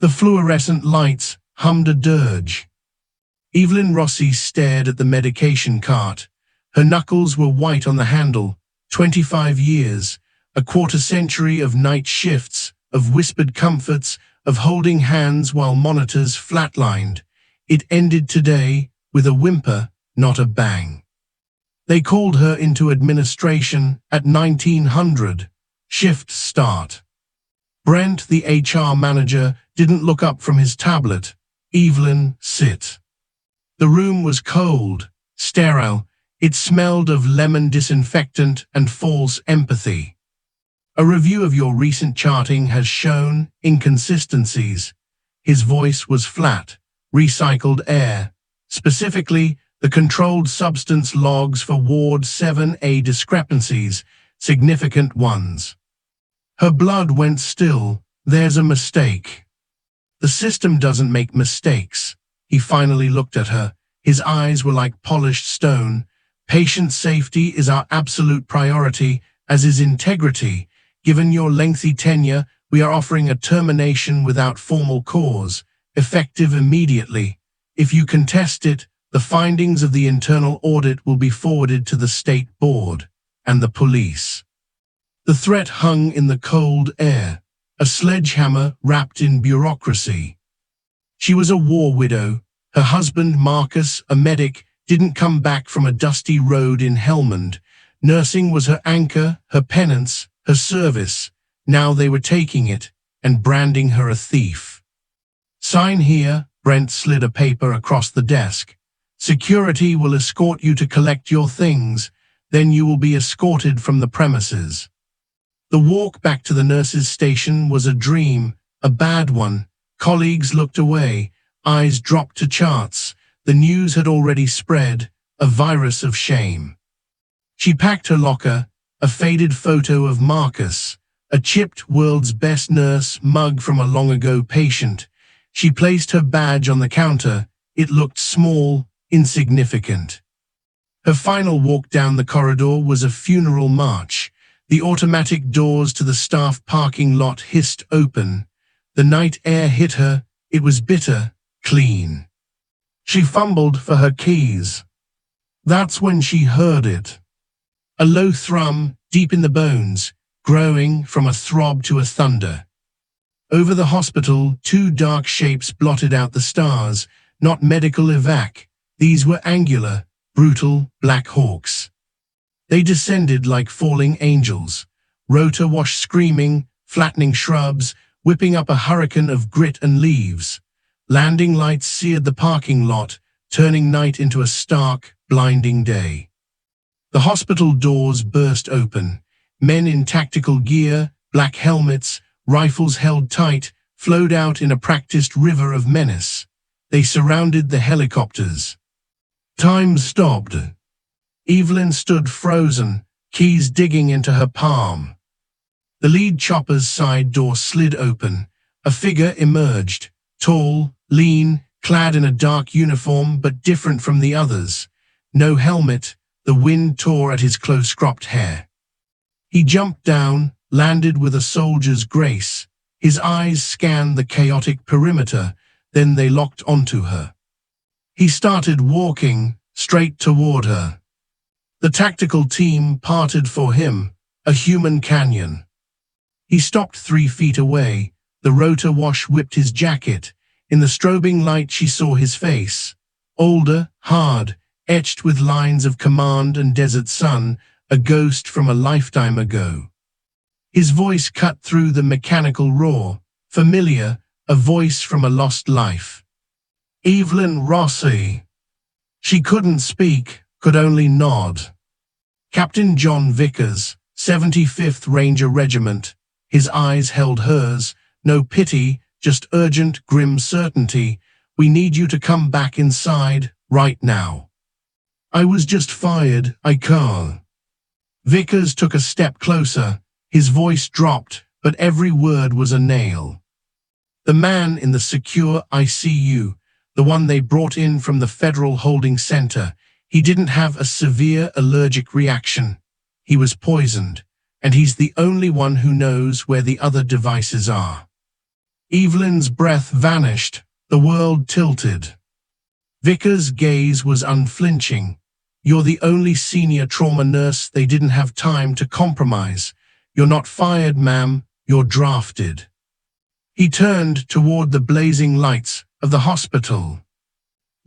The fluorescent lights hummed a dirge. Evelyn Rossi stared at the medication cart. Her knuckles were white on the handle. 25 years, a quarter-century of night shifts, of whispered comforts, of holding hands while monitors flatlined. It ended today with a whimper, not a bang. They called her into administration at 1900. Shift start. Brent, the HR manager, didn't look up from his tablet. Evelyn, sit. The room was cold, sterile. It smelled of lemon disinfectant and false empathy. A review of your recent charting has shown inconsistencies. His voice was flat, recycled air. Specifically, the controlled substance logs for Ward 7A discrepancies, significant ones. Her blood went still. There's a mistake. The system doesn't make mistakes. He finally looked at her. His eyes were like polished stone. Patient safety is our absolute priority, as is integrity. Given your lengthy tenure, we are offering a termination without formal cause, effective immediately. If you contest it, the findings of the internal audit will be forwarded to the state board and the police. The threat hung in the cold air, a sledgehammer wrapped in bureaucracy. She was a war widow. Her husband, Marcus, a medic, didn't come back from a dusty road in Helmand. Nursing was her anchor, her penance, her service. Now they were taking it and branding her a thief. Sign here. Brent slid a paper across the desk. Security will escort you to collect your things, then you will be escorted from the premises. The walk back to the nurses' station was a dream, a bad one. Colleagues looked away, eyes dropped to charts. The news had already spread, a virus of shame. She packed her locker, a faded photo of Marcus, a chipped world's best nurse mug from a long-ago patient. She placed her badge on the counter. It looked small, insignificant. Her final walk down the corridor was a funeral march. The automatic doors to the staff parking lot hissed open. The night air hit her. It was bitter, clean. She fumbled for her keys. That's when she heard it. A low thrum, deep in the bones, growing from a throb to a thunder. Over the hospital, two dark shapes blotted out the stars, not medical evac. These were angular, brutal Black Hawks. They descended like falling angels, rotor wash screaming, flattening shrubs, whipping up a hurricane of grit and leaves. Landing lights seared the parking lot, turning night into a stark, blinding day. The hospital doors burst open. Men in tactical gear, black helmets, rifles held tight, flowed out in a practiced river of menace. They surrounded the helicopters. Time stopped. Evelyn stood frozen, keys digging into her palm. The lead chopper's side door slid open. A figure emerged, tall, lean, clad in a dark uniform but different from the others. No helmet, the wind tore at his close-cropped hair. He jumped down, landed with a soldier's grace. His eyes scanned the chaotic perimeter, then they locked onto her. He started walking straight toward her. The tactical team parted for him, a human canyon. He stopped 3 feet away. The rotor wash whipped his jacket. In the strobing light she saw his face. Older, hard, etched with lines of command and desert sun, a ghost from a lifetime ago. His voice cut through the mechanical roar, familiar, a voice from a lost life. Evelyn Rossi. She couldn't speak, could only nod. Captain John Vickers, 75th Ranger Regiment. His eyes held hers, no pity, just urgent, grim certainty. We need you to come back inside, right now. I was just fired, I can't. Vickers took a step closer. His voice dropped, but every word was a nail. The man in the secure ICU, the one they brought in from the Federal Holding Center, he didn't have a severe allergic reaction. He was poisoned, and he's the only one who knows where the other devices are. Evelyn's breath vanished, the world tilted. Vickers' gaze was unflinching. You're the only senior trauma nurse they didn't have time to compromise. You're not fired, ma'am, you're drafted. He turned toward the blazing lights of the hospital.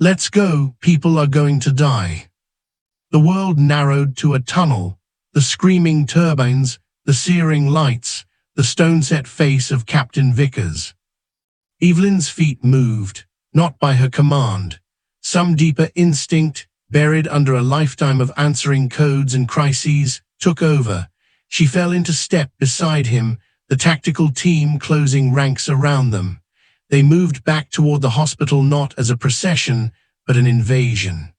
Let's go, people are going to die. The world narrowed to a tunnel, the screaming turbines, the searing lights, the stone-set face of Captain Vickers. Evelyn's feet moved, not by her command. Some deeper instinct, buried under a lifetime of answering codes and crises, took over. She fell into step beside him, the tactical team closing ranks around them. They moved back toward the hospital not as a procession, but an invasion.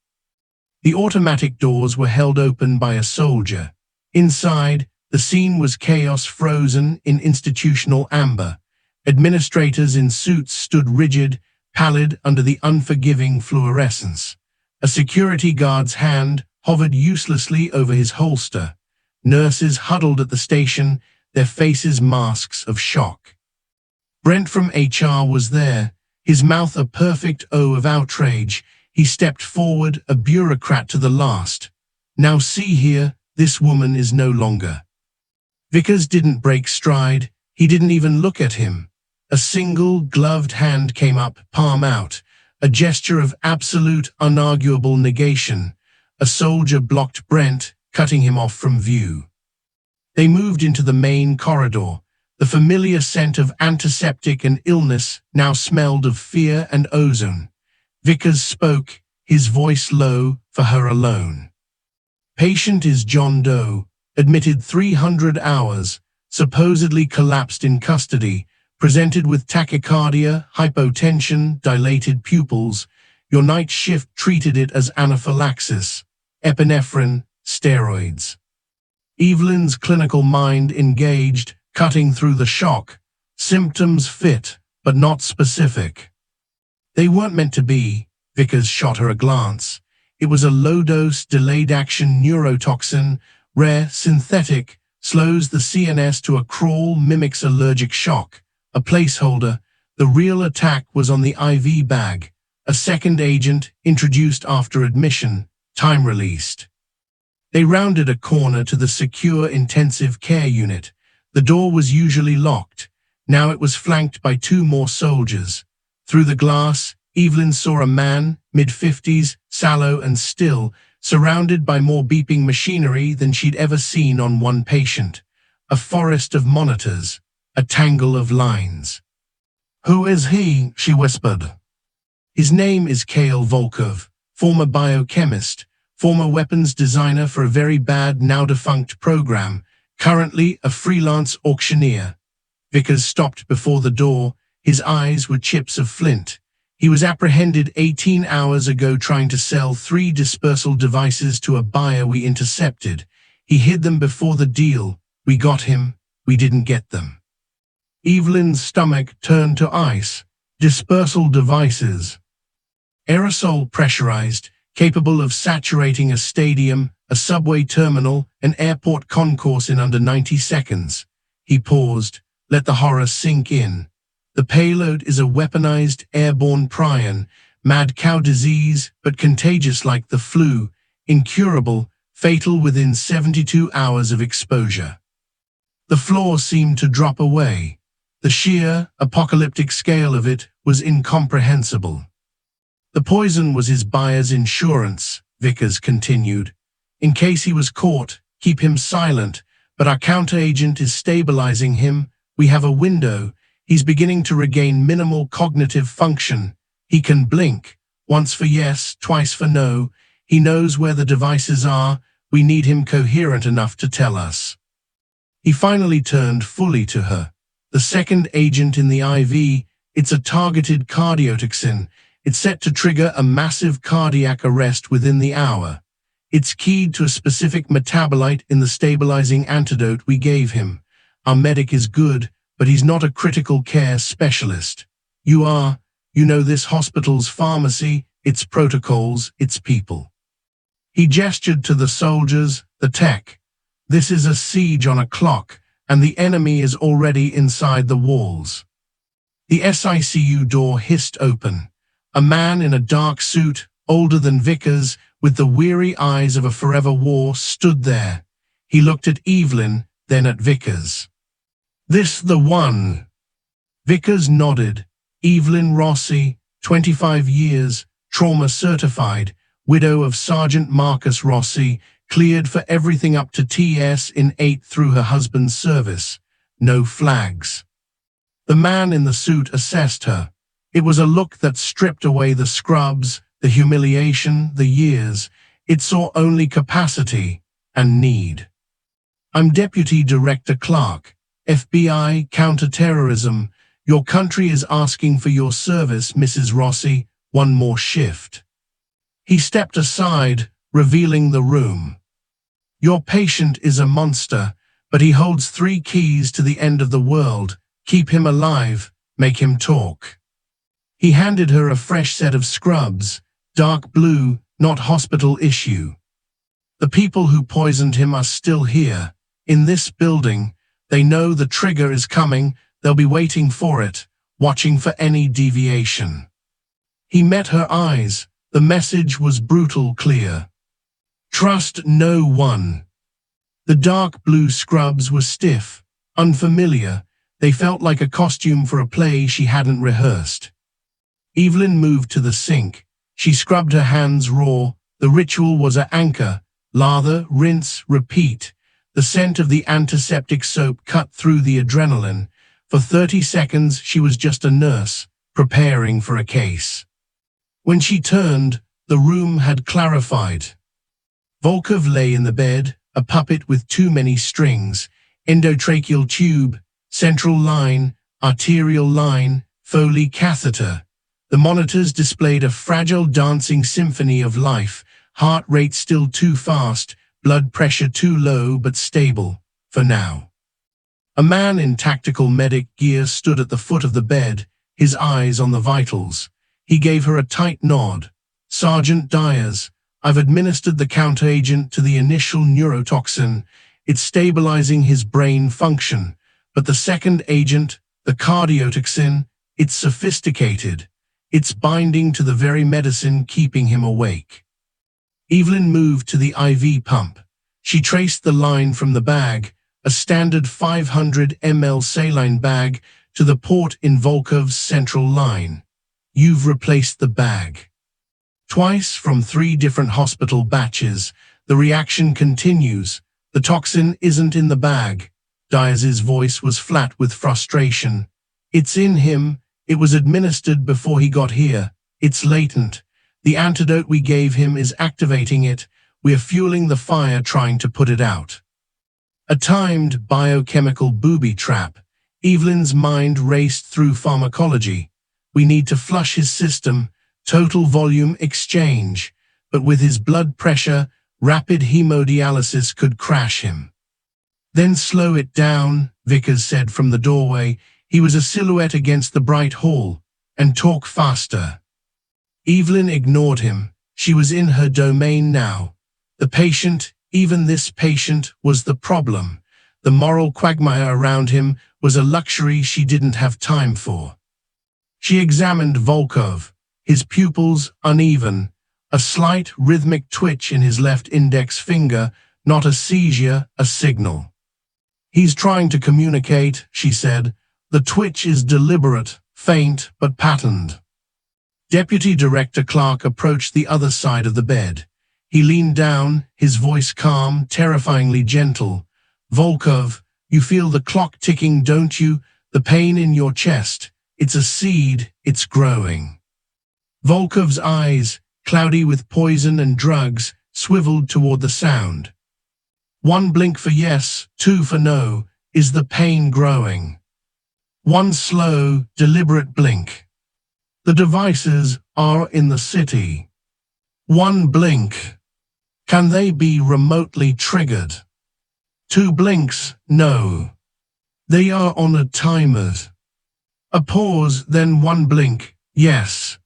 The automatic doors were held open by a soldier. Inside, the scene was chaos frozen in institutional amber. Administrators in suits stood rigid, pallid under the unforgiving fluorescence. A security guard's hand hovered uselessly over his holster. Nurses huddled at the station, their faces masks of shock. Brent from HR was there, his mouth a perfect O of outrage. He stepped forward, a bureaucrat to the last. Now see here, this woman is no longer. Vickers didn't break stride, he didn't even look at him. A single gloved hand came up, palm out, a gesture of absolute, unarguable negation. A soldier blocked Brent, cutting him off from view. They moved into the main corridor. The familiar scent of antiseptic and illness now smelled of fear and ozone. Vickers spoke, his voice low, for her alone. Patient is John Doe, admitted 300 hours, supposedly collapsed in custody, presented with tachycardia, hypotension, dilated pupils. Your night shift treated it as anaphylaxis, epinephrine, steroids. Evelyn's clinical mind engaged, cutting through the shock. Symptoms fit, but not specific. They weren't meant to be. Vickers shot her a glance. It was a low-dose, delayed-action neurotoxin, rare, synthetic, slows the CNS to a crawl, mimics allergic shock. A placeholder. The real attack was on the IV bag. A second agent, introduced after admission, time released. They rounded a corner to the secure intensive care unit. The door was usually locked. Now it was flanked by two more soldiers. Through the glass, Evelyn saw a man, mid-50s, sallow and still, surrounded by more beeping machinery than she'd ever seen on one patient. A forest of monitors, a tangle of lines. "Who is he?" she whispered. "His name is Kale Volkov, former biochemist, former weapons designer for a very bad, now-defunct program, currently a freelance auctioneer." Vickers stopped before the door. His eyes were chips of flint. He was apprehended 18 hours ago trying to sell 3 dispersal devices to a buyer we intercepted. He hid them before the deal. We got him. We didn't get them. Evelyn's stomach turned to ice. Dispersal devices. Aerosol pressurized, capable of saturating a stadium, a subway terminal, an airport concourse in under 90 seconds. He paused. Let the horror sink in. The payload is a weaponized airborne prion, mad cow disease, but contagious like the flu, incurable, fatal within 72 hours of exposure. The floor seemed to drop away. The sheer, apocalyptic scale of it was incomprehensible. The poison was his buyer's insurance, Vickers continued. In case he was caught, keep him silent, but our counteragent is stabilizing him. We have a window. He's beginning to regain minimal cognitive function. He can blink, once for yes, twice for no. He knows where the devices are. We need him coherent enough to tell us. He finally turned fully to her. The second agent in the IV, it's a targeted cardiotoxin. It's set to trigger a massive cardiac arrest within the hour. It's keyed to a specific metabolite in the stabilizing antidote we gave him. Our medic is good, but he's not a critical care specialist. You are. You know this hospital's pharmacy, its protocols, its people. He gestured to the soldiers, the tech. This is a siege on a clock, and the enemy is already inside the walls. The SICU door hissed open. A man in a dark suit, older than Vickers, with the weary eyes of a forever war, stood there. He looked at Evelyn, then at Vickers. "This the one?" Vickers nodded. Evelyn Rossi, 25 years, trauma certified, widow of Sergeant Marcus Rossi, cleared for everything up to TS in 8 through her husband's service. No flags. The man in the suit assessed her. It was a look that stripped away the scrubs, the humiliation, the years. It saw only capacity and need. "I'm Deputy Director Clark, FBI Counterterrorism. Your country is asking for your service, Mrs. Rossi. One more shift." He stepped aside, revealing the room. "Your patient is a monster, but he holds 3 keys to the end of the world. Keep him alive, make him talk." He handed her a fresh set of scrubs, dark blue, not hospital issue. "The people who poisoned him are still here, in this building. They know the trigger is coming. They'll be waiting for it, watching for any deviation." He met her eyes. The message was brutal clear. Trust no one. The dark blue scrubs were stiff, unfamiliar. They felt like a costume for a play she hadn't rehearsed. Evelyn moved to the sink. She scrubbed her hands raw. The ritual was an anchor. Lather, rinse, repeat. The scent of the antiseptic soap cut through the adrenaline. For 30 seconds, she was just a nurse, preparing for a case. When she turned, the room had clarified. Volkov lay in the bed, a puppet with too many strings, endotracheal tube, central line, arterial line, Foley catheter. The monitors displayed a fragile dancing symphony of life, heart rate still too fast, blood pressure too low but stable, for now. A man in tactical medic gear stood at the foot of the bed, his eyes on the vitals. He gave her a tight nod. "Sergeant Dyers, I've administered the counteragent to the initial neurotoxin. It's stabilizing his brain function. But the second agent, the cardiotoxin, it's sophisticated. It's binding to the very medicine keeping him awake." Evelyn moved to the IV pump. She traced the line from the bag, a standard 500 ml saline bag, to the port in Volkov's central line. "You've replaced the bag." Twice from 3 different hospital batches. The reaction continues. The toxin isn't in the bag. Dyers's voice was flat with frustration. "It's in him. It was administered before he got here. It's latent. The antidote we gave him is activating it. We're fueling the fire trying to put it out." A timed biochemical booby trap. Evelyn's mind raced through pharmacology. "We need to flush his system, total volume exchange. But with his blood pressure, rapid hemodialysis could crash him." "Then slow it down," Vickers said from the doorway. He was a silhouette against the bright hall. "And talk faster." Evelyn ignored him. She was in her domain now. The patient, even this patient, was the problem. The moral quagmire around him was a luxury she didn't have time for. She examined Volkov, his pupils uneven, a slight rhythmic twitch in his left index finger, not a seizure, a signal. "He's trying to communicate," she said. "The twitch is deliberate, faint but patterned." Deputy Director Clark approached the other side of the bed. He leaned down, his voice calm, terrifyingly gentle. "Volkov, you feel the clock ticking, don't you? The pain in your chest. It's a seed, it's growing." Volkov's eyes, cloudy with poison and drugs, swiveled toward the sound. "1 blink for yes, 2 for no. Is the pain growing?" 1 slow, deliberate blink. "The devices are in the city." 1 blink. "Can they be remotely triggered?" 2 blinks, no. "They are on a timer." A pause, then 1 blink, yes.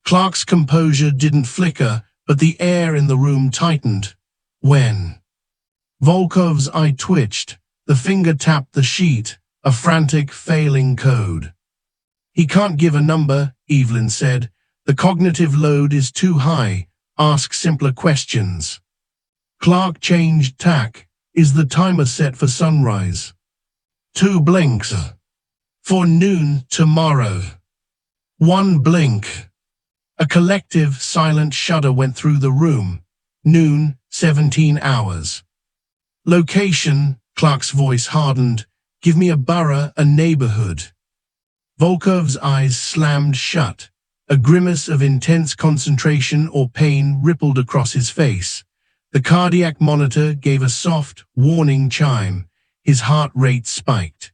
Clark's composure didn't flicker, but the air in the room tightened. "When?" Volkov's eye twitched. The finger tapped the sheet, a frantic, failing code. He can't give a number, Evelyn said. The cognitive load is too high. Ask simpler questions. Clark changed tack. Is the timer set for sunrise? 2 blinks. For noon tomorrow. 1 blink. A collective, silent shudder went through the room. Noon, 17 hours. Location, Clark's voice hardened. Give me a borough, a neighborhood. Volkov's eyes slammed shut. A grimace of intense concentration or pain rippled across his face. The cardiac monitor gave a soft, warning chime. His heart rate spiked.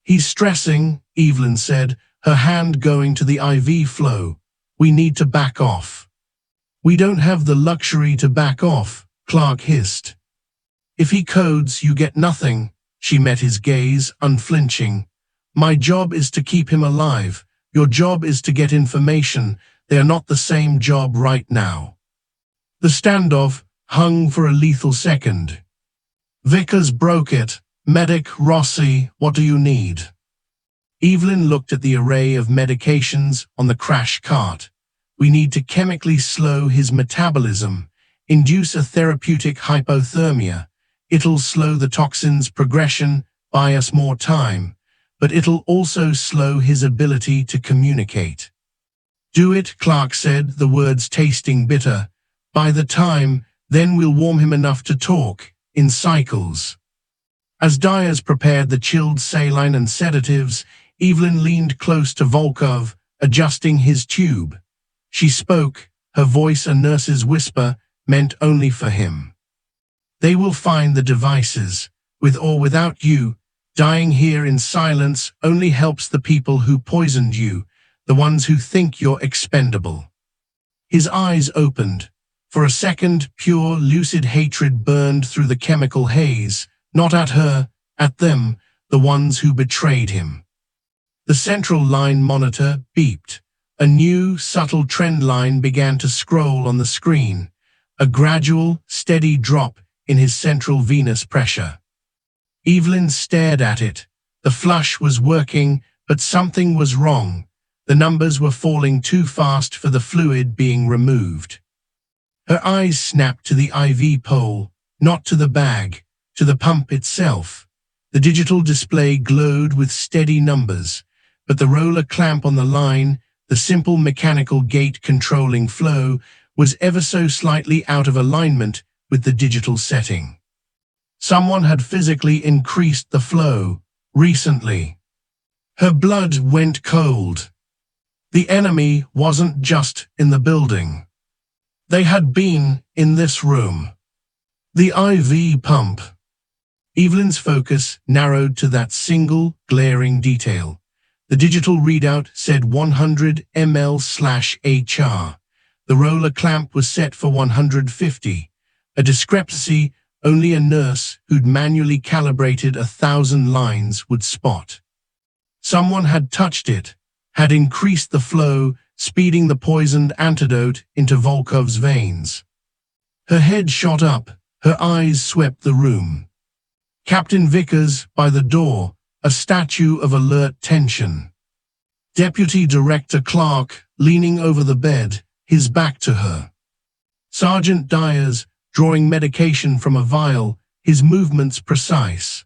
He's stressing, Evelyn said, her hand going to the IV flow. We need to back off. We don't have the luxury to back off, Clark hissed. If he codes, you get nothing. She met his gaze, unflinching. My job is to keep him alive. Your job is to get information. They are not the same job right now. The standoff hung for a lethal second. Vickers broke it. Medic, Rossi, what do you need? Evelyn looked at the array of medications on the crash cart. We need to chemically slow his metabolism, induce a therapeutic hypothermia. It'll slow the toxin's progression, buy us more time, but it'll also slow his ability to communicate. Do it, Clark said, the words tasting bitter. By the time, then we'll warm him enough to talk, in cycles. As Dyers prepared the chilled saline and sedatives, Evelyn leaned close to Volkov, adjusting his tube. She spoke, her voice a nurse's whisper, meant only for him. They will find the devices, with or without you. Dying here in silence only helps the people who poisoned you, the ones who think you're expendable. His eyes opened. For a second, pure, lucid hatred burned through the chemical haze, not at her, at them, the ones who betrayed him. The central line monitor beeped. A new, subtle trend line began to scroll on the screen, a gradual, steady drop in his central venous pressure. Evelyn stared at it. The flush was working, but something was wrong. The numbers were falling too fast for the fluid being removed. Her eyes snapped to the IV pole, not to the bag, to the pump itself. The digital display glowed with steady numbers, but the roller clamp on the line, the simple mechanical gate controlling flow, was ever so slightly out of alignment with the digital setting. Someone had physically increased the flow, recently. Her blood went cold. The enemy wasn't just in the building. They had been in this room. The IV pump. Evelyn's focus narrowed to that single, glaring detail. The digital readout said 100 ml/HR. The roller clamp was set for 150. A discrepancy only a nurse who'd manually calibrated 1,000 lines would spot. Someone had touched it, had increased the flow, speeding the poisoned antidote into Volkov's veins. Her head shot up, her eyes swept the room. Captain Vickers, by the door, a statue of alert tension. Deputy Director Clark, leaning over the bed, his back to her. Sergeant Dyers, drawing medication from a vial, his movements precise.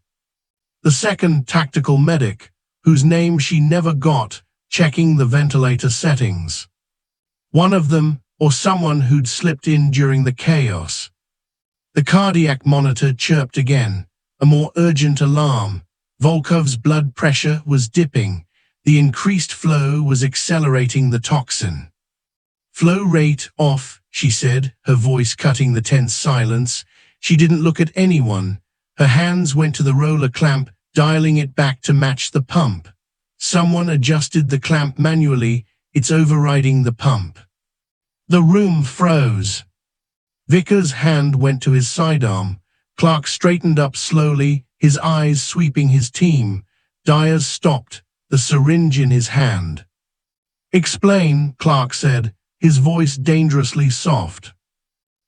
The second tactical medic, whose name she never got, checking the ventilator settings. One of them, or someone who'd slipped in during the chaos. The cardiac monitor chirped again, a more urgent alarm. Volkov's blood pressure was dipping. The increased flow was accelerating the toxin. Flow rate off, she said, her voice cutting the tense silence. She didn't look at anyone. Her hands went to the roller clamp, dialing it back to match the pump. Someone adjusted the clamp manually. It's overriding the pump. The room froze. Vickers' hand went to his sidearm. Clark straightened up slowly, his eyes sweeping his team. Dyers stopped, the syringe in his hand. Explain, Clark said, his voice dangerously soft.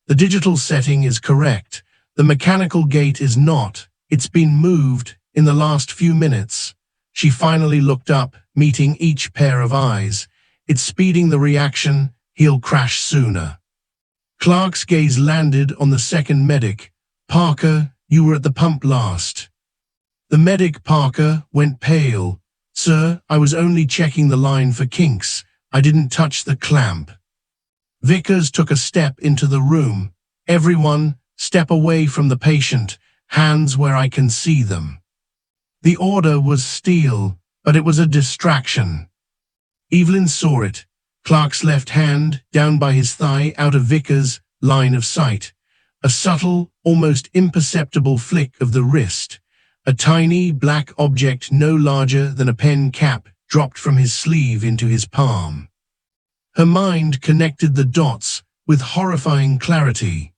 The digital setting is correct. The mechanical gate is not. It's been moved in the last few minutes. She finally looked up, meeting each pair of eyes. It's speeding the reaction, he'll crash sooner. Clark's gaze landed on the second medic. Parker, you were at the pump last. The medic, Parker, went pale. Sir, I was only checking the line for kinks. I didn't touch the clamp. Vickers took a step into the room. Everyone, step away from the patient, hands where I can see them. The order was steel, but it was a distraction. Evelyn saw it. Clark's left hand, down by his thigh, out of Vickers' line of sight. A subtle, almost imperceptible flick of the wrist. A tiny, black object no larger than a pen cap dropped from his sleeve into his palm. Her mind connected the dots with horrifying clarity.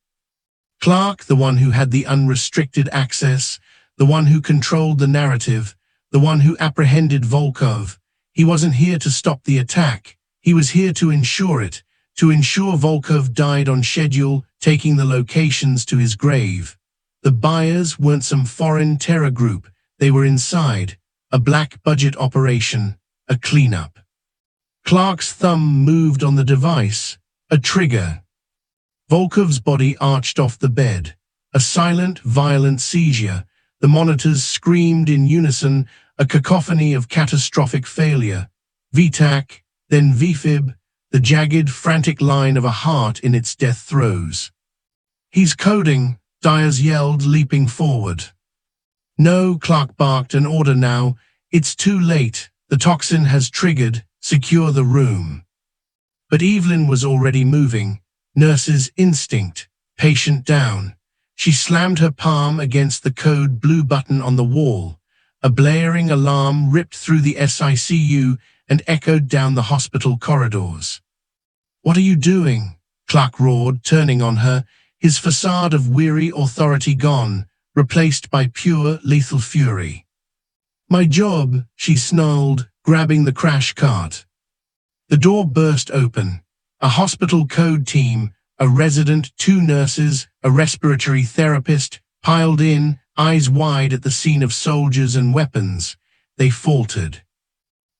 Clark, the one who had the unrestricted access, the one who controlled the narrative, the one who apprehended Volkov, he wasn't here to stop the attack. He was here to ensure it, to ensure Volkov died on schedule, taking the locations to his grave. The buyers weren't some foreign terror group. They were inside, a black-budget operation, a cleanup. Clark's thumb moved on the device, a trigger. Volkov's body arched off the bed. A silent, violent seizure. The monitors screamed in unison, a cacophony of catastrophic failure. VTAC, then VFib, the jagged, frantic line of a heart in its death throes. He's coding, Dyers yelled, leaping forward. No, Clark barked, an order now. It's too late. The toxin has triggered. Secure the room. But Evelyn was already moving. Nurse's instinct. Patient down. She slammed her palm against the code blue button on the wall. A blaring alarm ripped through the SICU and echoed down the hospital corridors. What are you doing? Clark roared, turning on her, his facade of weary authority gone, replaced by pure, lethal fury. My job, she snarled, grabbing the crash cart. The door burst open. A hospital code team, a resident, 2 nurses, a respiratory therapist, piled in, eyes wide at the scene of soldiers and weapons. They faltered.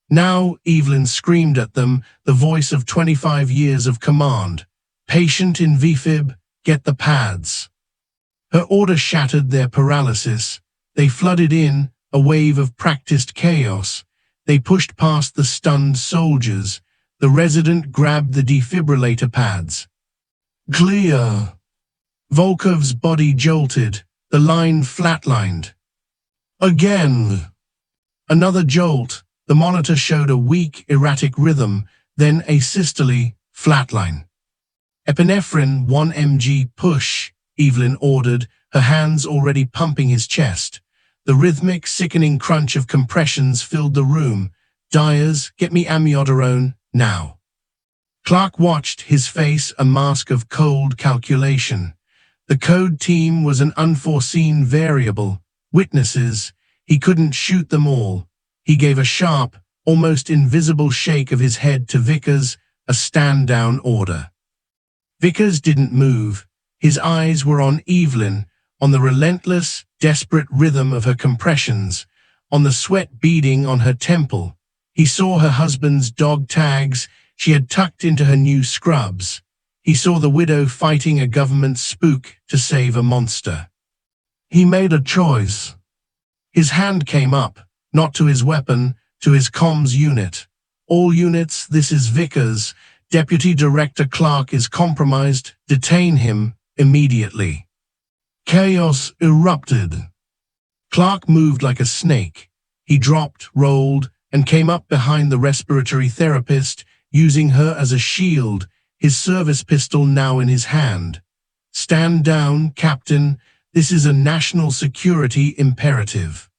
Now, Evelyn screamed at them, the voice of 25 years of command. Patient in VFib, get the pads. Her order shattered their paralysis. They flooded in, a wave of practiced chaos. They pushed past the stunned soldiers. The resident grabbed the defibrillator pads. Clear. Volkov's body jolted. The line flatlined. Again. Another jolt. The monitor showed a weak, erratic rhythm, then asystole, flatline. Epinephrine 1 mg push, Evelyn ordered, her hands already pumping his chest. The rhythmic, sickening crunch of compressions filled the room. Dyers, get me amiodarone, now. Clark watched, his face a mask of cold calculation. The code team was an unforeseen variable. Witnesses, he couldn't shoot them all. He gave a sharp, almost invisible shake of his head to Vickers, a stand-down order. Vickers didn't move. His eyes were on Evelyn, on the relentless, desperate rhythm of her compressions, on the sweat beading on her temple. He saw her husband's dog tags she had tucked into her new scrubs. He saw the widow fighting a government spook to save a monster. He made a choice. His hand came up, not to his weapon, to his comms unit. All units, this is Vickers. Deputy Director Clark is compromised. Detain him immediately. Chaos erupted. Clark moved like a snake. He dropped, rolled, and came up behind the respiratory therapist, using her as a shield, his service pistol now in his hand. Stand down, Captain. This is a national security imperative.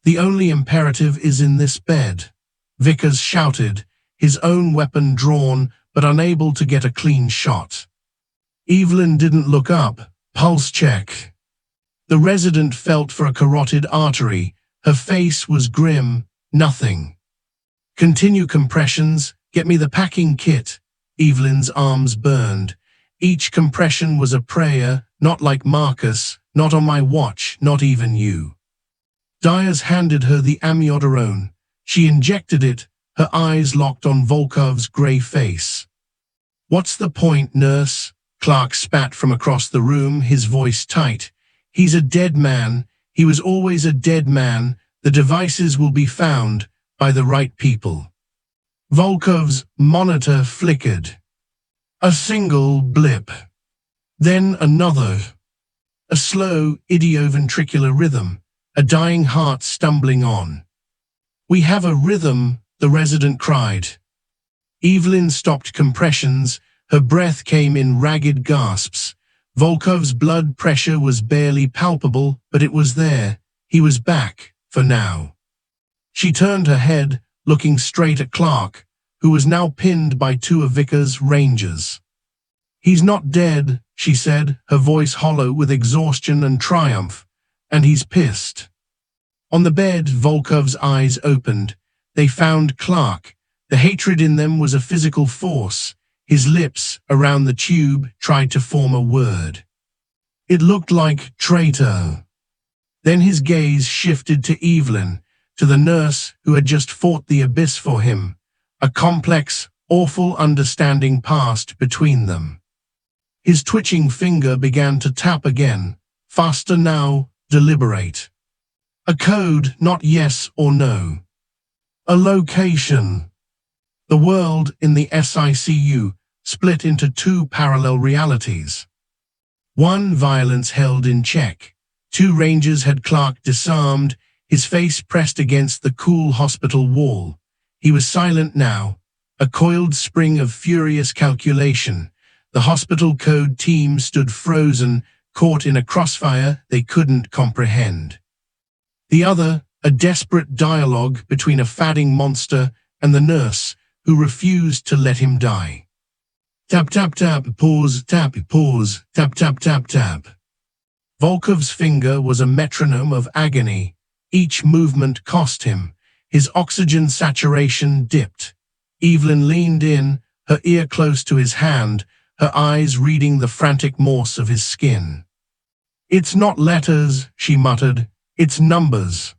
The only imperative is in this bed. Vickers shouted, his own weapon drawn, but unable to get a clean shot. Evelyn didn't look up. Pulse check. The resident felt for a carotid artery. Her face was grim. Nothing. Continue compressions. Get me the packing kit. Evelyn's arms burned. Each compression was a prayer, not like Marcus, not on my watch, not even you. Dyers handed her the amiodarone. She injected it, her eyes locked on Volkov's grey face. "What's the point, nurse?" Clark spat from across the room, his voice tight. "He's a dead man. He was always a dead man. The devices will be found by the right people." Volkov's monitor flickered. A single blip. Then another. A slow idioventricular rhythm, a dying heart stumbling on. "We have a rhythm," the resident cried. Evelyn stopped compressions. Her breath came in ragged gasps. Volkov's blood pressure was barely palpable, but it was there. He was back, for now. She turned her head, looking straight at Clark, who was now pinned by two of Vickers' rangers. "He's not dead," she said, her voice hollow with exhaustion and triumph. "And he's pissed." On the bed, Volkov's eyes opened. They found Clark. The hatred in them was a physical force. His lips, around the tube, tried to form a word. It looked like traitor. Then his gaze shifted to Evelyn, to the nurse who had just fought the abyss for him. A complex, awful understanding passed between them. His twitching finger began to tap again, faster now, deliberate. A code, not yes or no. A location. The world in the SICU split into two parallel realities. One, violence held in check. Two rangers had Clark disarmed, his face pressed against the cool hospital wall. He was silent now, a coiled spring of furious calculation. The hospital code team stood frozen, caught in a crossfire they couldn't comprehend. The other, a desperate dialogue between a fadding monster and the nurse, who refused to let him die. Tap, tap, tap, pause, tap, pause, tap, tap, tap, tap. Volkov's finger was a metronome of agony. Each movement cost him. His oxygen saturation dipped. Evelyn leaned in, her ear close to his hand, her eyes reading the frantic morse of his skin. "It's not letters," she muttered. "It's numbers."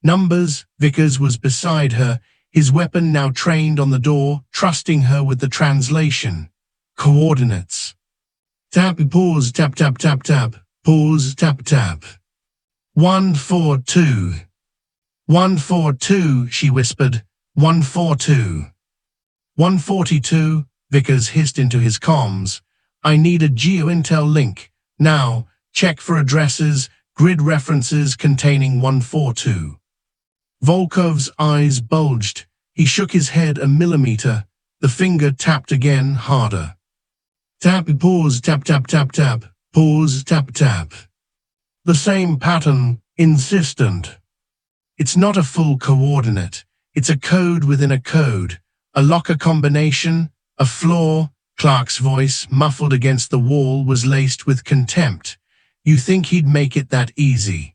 Numbers. Vickers was beside her, his weapon now trained on the door, trusting her with the translation. Coordinates. Tap, pause, tap, tap, tap, tap, pause, tap, tap. 142. 142, she whispered. 142. 142, Vickers hissed into his comms. "I need a GeoIntel link. Now, check for addresses, grid references containing 142. Volkov's eyes bulged. He shook his head a millimeter. The finger tapped again, harder. Tap, pause, tap, tap, tap, tap, pause, tap, tap. The same pattern, insistent. It's not a full coordinate. It's a code within a code, a locker combination, a flaw. Clark's voice, muffled against the wall, was laced with contempt. "You think he'd make it that easy?"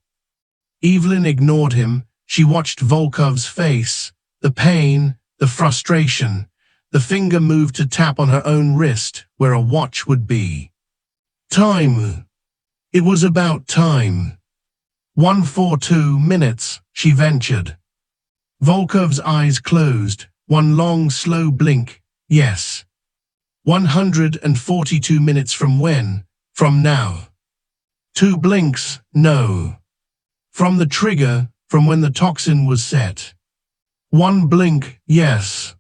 Evelyn ignored him. She watched Volkov's face, the pain, the frustration. The finger moved to tap on her own wrist, where a watch would be. Time. It was about time. 142 minutes, she ventured. Volkov's eyes closed, one long, slow blink. Yes. 142 minutes from when? From now. Two blinks, no. From the trigger, from when the toxin was set. One blink, yes.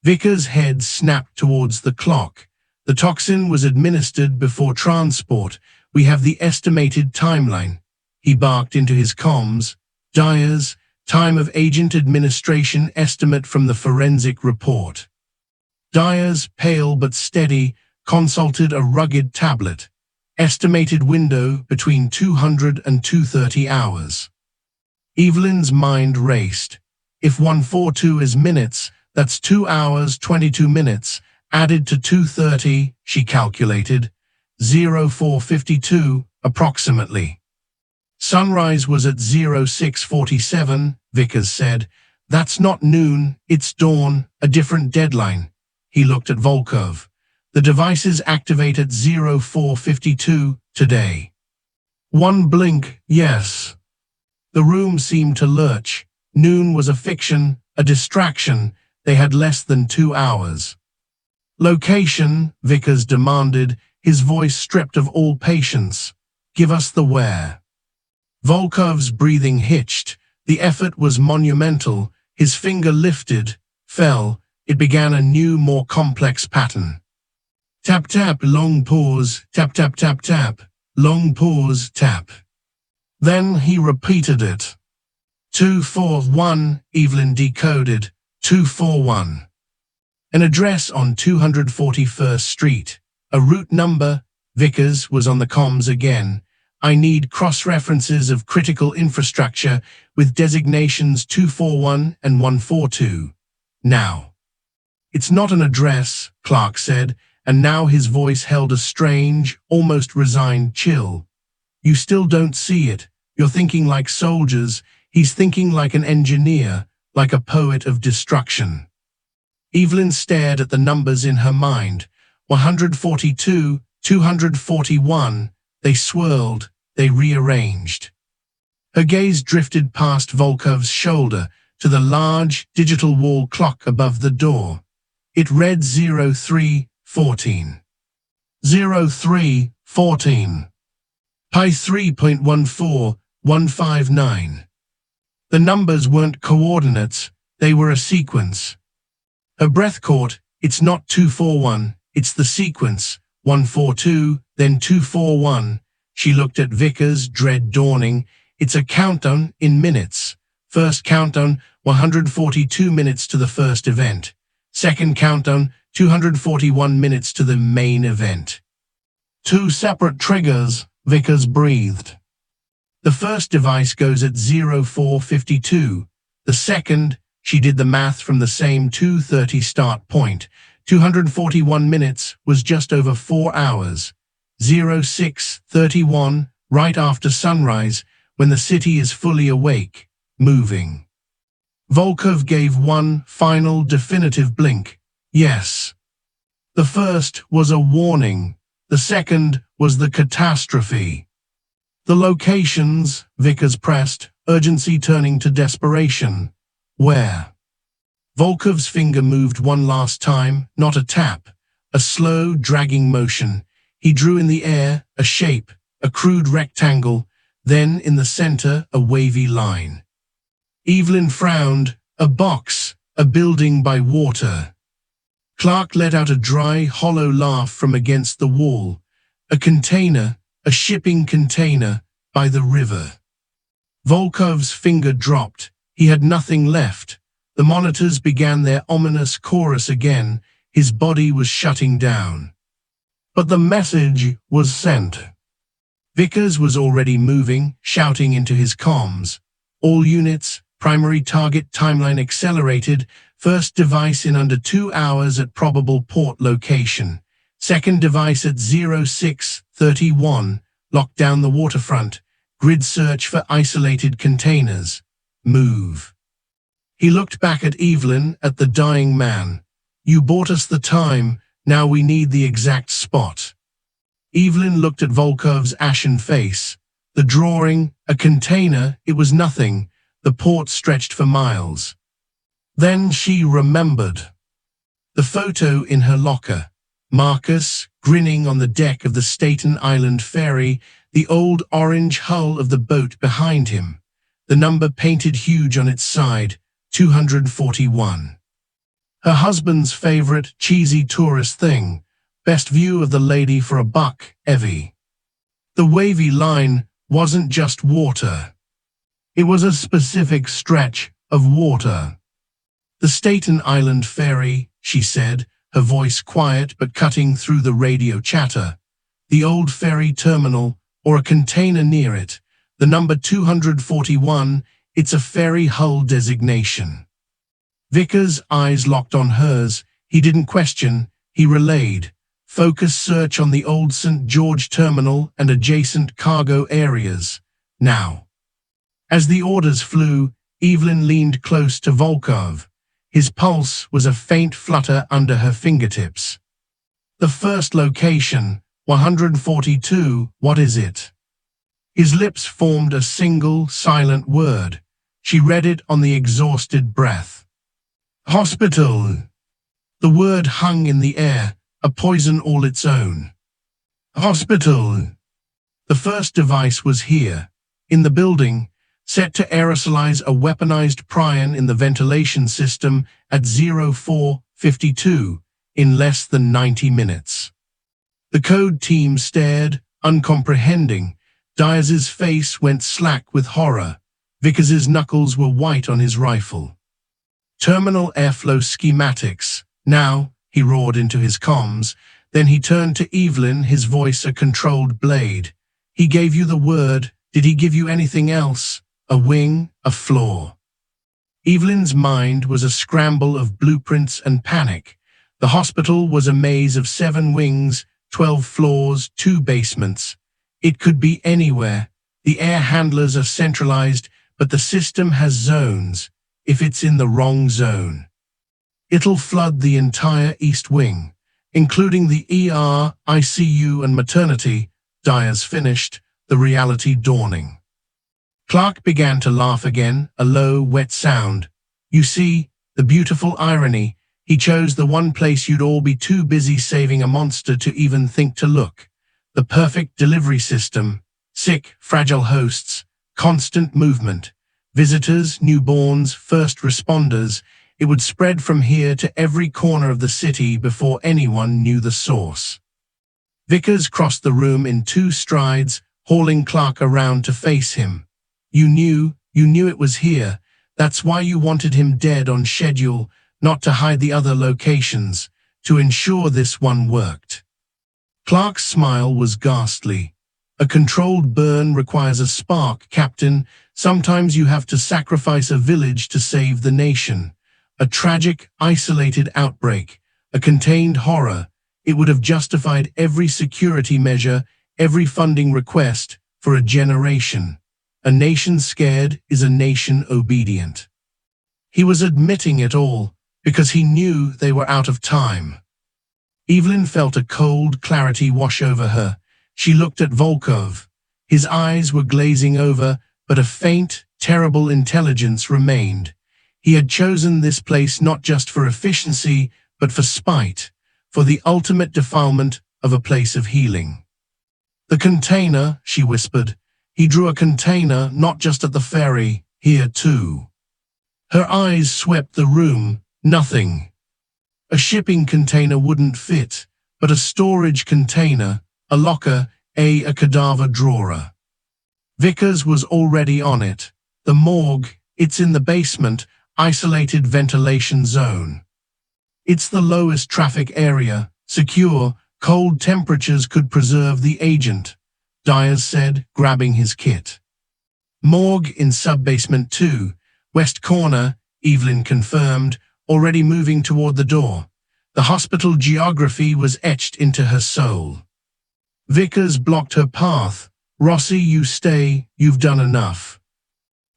Vickers' head snapped towards the clock. The toxin was administered before transport. We have the estimated timeline. He barked into his comms. Dyers, time of agent administration estimate from the forensic report. Dyers, pale but steady, consulted a rugged tablet. Estimated window between 200 and 230 hours. Evelyn's mind raced. If 142 is minutes, that's 2 hours 22 minutes, added to 230, she calculated. 0452, approximately. Sunrise was at 0647, Vickers said. That's not noon, it's dawn, a different deadline. He looked at Volkov. The devices activate at 0452 today. One blink, yes. The room seemed to lurch. Noon was a fiction, a distraction. They had less than 2 hours. Location, Vickers demanded, his voice stripped of all patience. Give us the where. Volkov's breathing hitched. The effort was monumental. His finger lifted, fell. It began a new, more complex pattern. Tap, tap, long pause, tap, tap, tap, tap, long pause, tap. Then he repeated it. 241, Evelyn decoded. 241. An address on 241st Street. A route number. Vickers was on the comms again. I need cross-references of critical infrastructure with designations 241 and 142. Now. It's not an address, Clark said, and now his voice held a strange, almost resigned chill. You still don't see it. You're thinking like soldiers. He's thinking like an engineer, like a poet of destruction. Evelyn stared at the numbers in her mind. 142, 241. They swirled, they rearranged. Her gaze drifted past Volkov's shoulder to the large, digital wall clock above the door. It read 0314. 0314. Pi 3.14159. The numbers weren't coordinates, they were a sequence. Her breath caught. It's not 241, it's the sequence. 142, then 241. She looked at Vickers, dread dawning. It's a countdown in minutes. First countdown, 142 minutes to the first event. Second countdown, 241 minutes to the main event. 2 separate triggers, Vickers breathed. The first device goes at 0452. The second, she did the math from the same 2:30 start point. 241 minutes was just over 4 hours. 0631, right after sunrise, when the city is fully awake, moving. Volkov gave one final definitive blink. Yes. The first was a warning. The second was the catastrophe. The locations, Vickers pressed, urgency turning to desperation. Where? Volkov's finger moved one last time, not a tap, a slow, dragging motion. He drew in the air, a shape, a crude rectangle, then in the center, a wavy line. Evelyn frowned. A box, a building by water. Clark let out a dry, hollow laugh from against the wall. A container, a shipping container, by the river. Volkov's finger dropped. He had nothing left. The monitors began their ominous chorus again. His body was shutting down. But the message was sent. Vickers was already moving, shouting into his comms. All units, primary target timeline accelerated. First device in under 2 hours at probable port location. Second device at 0631. Lock down the waterfront. Grid search for isolated containers. Move. He looked back at Evelyn, at the dying man. You bought us the time, now we need the exact spot. Evelyn looked at Volkov's ashen face. The drawing, a container, it was nothing. The port stretched for miles. Then she remembered. The photo in her locker. Marcus, grinning on the deck of the Staten Island ferry, the old orange hull of the boat behind him. The number painted huge on its side, 241. Her husband's favorite cheesy tourist thing. Best view of the lady for $1, Evie. The wavy line wasn't just water. It was a specific stretch of water. The Staten Island ferry, she said, her voice quiet but cutting through the radio chatter. The old ferry terminal, or a container near it. The number 241, it's a ferry hull designation. Vickers' eyes locked on hers. He didn't question, he relayed. Focus search on the old St. George terminal and adjacent cargo areas. Now. As the orders flew, Evelyn leaned close to Volkov. His pulse was a faint flutter under her fingertips. The first location, 142, what is it? His lips formed a single, silent word. She read it on the exhausted breath. Hospital. The word hung in the air, a poison all its own. Hospital. The first device was here, in the building, set to aerosolize a weaponized prion in the ventilation system at 0452 in less than 90 minutes. The code team stared, uncomprehending. Diaz's face went slack with horror. Vickers's knuckles were white on his rifle. Terminal airflow schematics. Now, he roared into his comms. Then he turned to Evelyn, his voice a controlled blade. He gave you the word. Did he give you anything else? A wing, a floor? Evelyn's mind was a scramble of blueprints and panic. The hospital was a maze of 7 wings, 12 floors, 2 basements. It could be anywhere. The air handlers are centralized, but the system has zones. If it's in the wrong zone, it'll flood the entire East Wing, including the ER, ICU, and maternity. Diaz finished, the reality dawning. Clark began to laugh again, a low, wet sound. You see, the beautiful irony. He chose the one place you'd all be too busy saving a monster to even think to look. The perfect delivery system. Sick, fragile hosts, constant movement. Visitors, newborns, first responders. It would spread from here to every corner of the city before anyone knew the source. Vickers crossed the room in 2 strides, hauling Clark around to face him. You knew it was here. That's why you wanted him dead on schedule, not to hide the other locations, to ensure this one worked. Clark's smile was ghastly. A controlled burn requires a spark, Captain. Sometimes you have to sacrifice a village to save the nation. A tragic, isolated outbreak, a contained horror. It would have justified every security measure, every funding request, for a generation. A nation scared is a nation obedient. He was admitting it all, because he knew they were out of time. Evelyn felt a cold clarity wash over her. She looked at Volkov. His eyes were glazing over, but a faint, terrible intelligence remained. He had chosen this place not just for efficiency, but for spite, for the ultimate defilement of a place of healing. The container, she whispered. He drew a container not just at the ferry, here too. Her eyes swept the room. Nothing. A shipping container wouldn't fit, but a storage container, a locker, a cadaver drawer. Vickers was already on it. The morgue, it's in the basement, isolated ventilation zone. It's the lowest traffic area, secure, cold temperatures could preserve the agent, Diaz said, grabbing his kit. Morgue in sub-basement 2, west corner, Evelyn confirmed, already moving toward the door. The hospital geography was etched into her soul. Vickers blocked her path. Rossi, you stay, you've done enough.